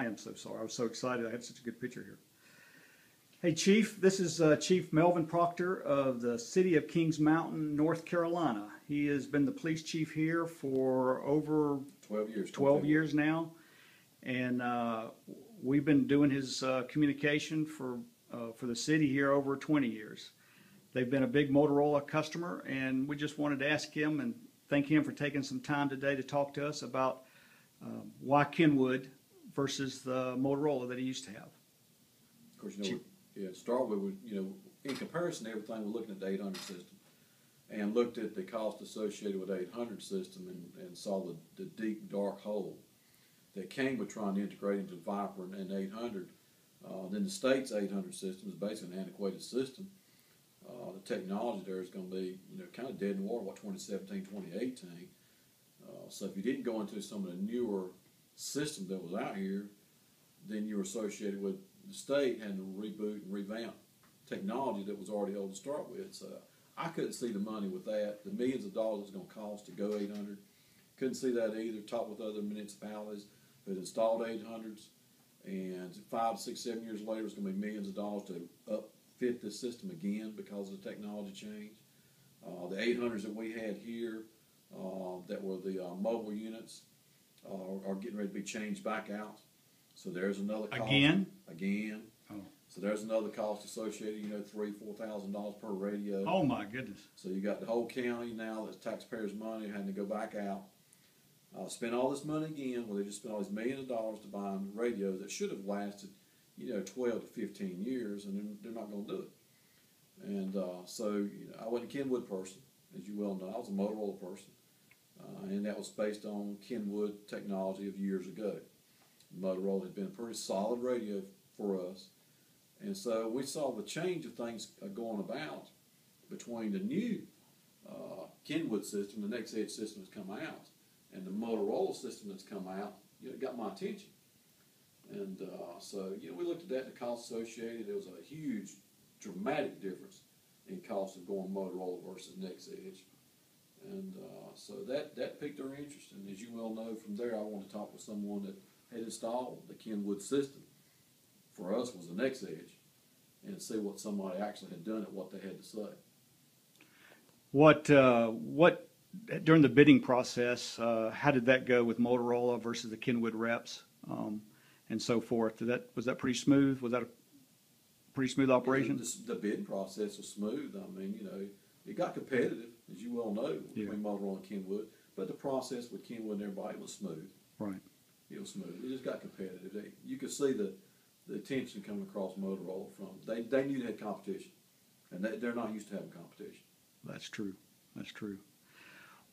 I am so sorry. I was so excited. I had such a good picture here. Hey, Chief. This is Chief Melvin Proctor of the City of Kings Mountain, North Carolina. He has been the police chief here for over 12 years. 12 years now. And we've been doing his communication for the city here over 20 years. They've been a big Motorola customer, and we just wanted to ask him and thank him for taking some time today to talk to us about why Kenwood versus the Motorola that he used to have. Of course, start with, in comparison to everything, we're looking at the 800 system and looked at the cost associated with the 800 system and saw the deep, dark hole that Kenwood trying to integrate into Viper and 800. Then the state's 800 system is basically an antiquated system. The technology there is going to be, kind of dead in the water, 2017, 2018. So if you didn't go into some of the newer system that was out here, then you were associated with the state having to reboot and revamp technology that was already old to start with. So I couldn't see the money with that. The millions of dollars it's going to cost to go 800. Couldn't see that either. Talked with other municipalities that installed 800s, and 5, 6, 7 years later, it's going to be millions of dollars to upfit this system again because of the technology change. The 800s that we had here, that were the mobile units, are getting ready to be changed back out. So there's another cost. Again. Oh. So there's another cost associated, $3,000-$4,000 per radio. Oh my goodness. So you got the whole county now, that's taxpayers' money, having to go back out. Spend all this money again, they just spent all these millions of dollars to buy radios that should have lasted, 12 to 15 years, and they're not going to do it. And so I wasn't a Kenwood person, as you well know. I was a Motorola person, and that was based on Kenwood technology of years ago. Motorola had been a pretty solid radio for us, and so we saw the change of things going about between the new Kenwood system, the NEXEDGE system that's come out, and the Motorola system that's come out. It got my attention, and so we looked at that, the cost associated. There was a huge, dramatic difference in cost of going Motorola versus NEXEDGE, and so that piqued our interest. And as you well know, from there I wanted to talk with someone that had installed the Kenwood system. For us, was the NEXEDGE, and see what somebody actually had done and what they had to say. What during the bidding process, how did that go with Motorola versus the Kenwood reps, and so forth? Was that pretty smooth? Was that a pretty smooth operation? The bidding process was smooth. I mean, it got competitive, as you well know, between Motorola and Kenwood, but the process with Kenwood and everybody was smooth. Right. It was smooth. It just got competitive. You could see the attention coming across Motorola from they knew they had competition, and they're not used to having competition. That's true. That's true.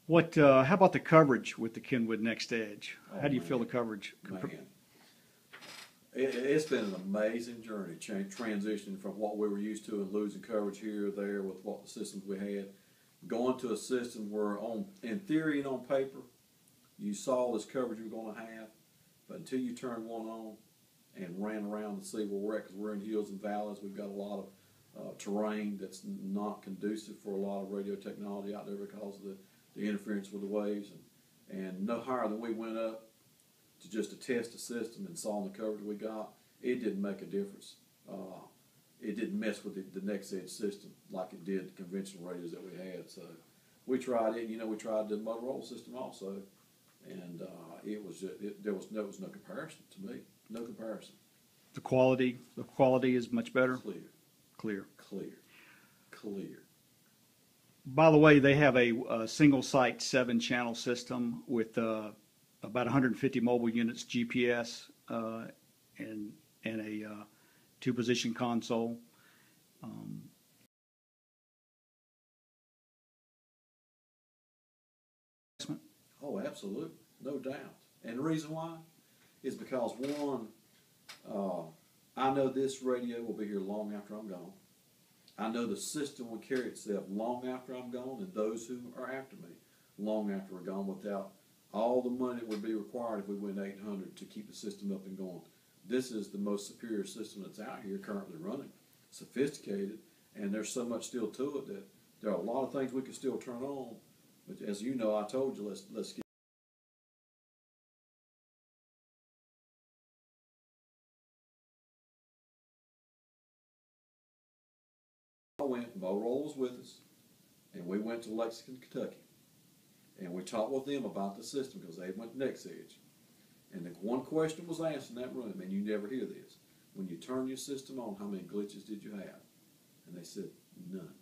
What? How about the coverage with the Kenwood NEXEDGE? How do you feel the coverage? Man, it's been an amazing journey, transitioning from what we were used to and losing coverage here or there with what the systems we had, going to a system where, in theory and on paper, you saw this coverage you were going to have, but until you turned one on and ran around to see where we're at, because we're in hills and valleys, we've got a lot of terrain that's not conducive for a lot of radio technology out there because of the interference with the waves, and no higher than we went up to just to test the system and saw the coverage we got, it didn't make a difference. It didn't mess with the NEXEDGE system like it did the conventional radios that we had. So we tried it. We tried the Motorola system also, and it was just, there was no comparison to me. No comparison. The quality is much better. Clear. By the way, they have a single site 7-channel system with about 150 mobile units, GPS, and a 2-position console. Oh, absolutely, no doubt. And the reason why is because, one, I know this radio will be here long after I'm gone. I know the system will carry itself long after I'm gone, and those who are after me long after we're gone, without all the money that would be required if we went 800 to keep the system up and going. This is the most superior system that's out here currently running, sophisticated, and there's so much still to it that there are a lot of things we can still turn on. But as you know, I told you, let's get went, Motorola was with us, and we went to Lexington, Kentucky, and we talked with them about the system because they went to NEXEDGE. And the one question was asked in that room, and you never hear this: when you turn your system on, how many glitches did you have? And they said, none.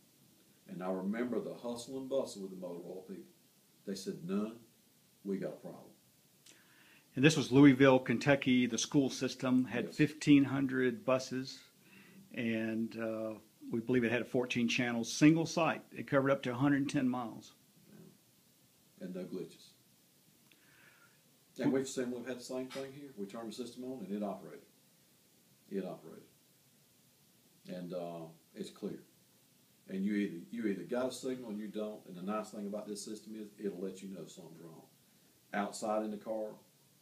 And I remember the hustle and bustle with the Motorola people. They said, none, we got a problem. And this was Louisville, Kentucky. The school system had Yes. 1,500 buses, and we believe it had 14 channels, single site. It covered up to 110 miles. And no glitches. And we've had the same thing here. We turned the system on and it operated. It operated. And it's clear. And you either got a signal and you don't. And the nice thing about this system is it'll let you know something's wrong. Outside in the car,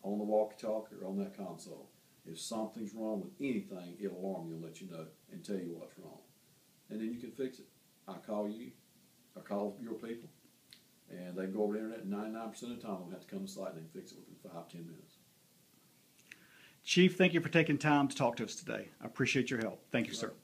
on the walkie-talkie, or on that console. If something's wrong with anything, it'll alarm you and let you know and tell you what's wrong. And then you can fix it. I call you, I call your people, and they go over the internet, and 99% of the time they'll have to come to site and they can fix it within 5-10 minutes. Chief, thank you for taking time to talk to us today. I appreciate your help. Thank you, sir.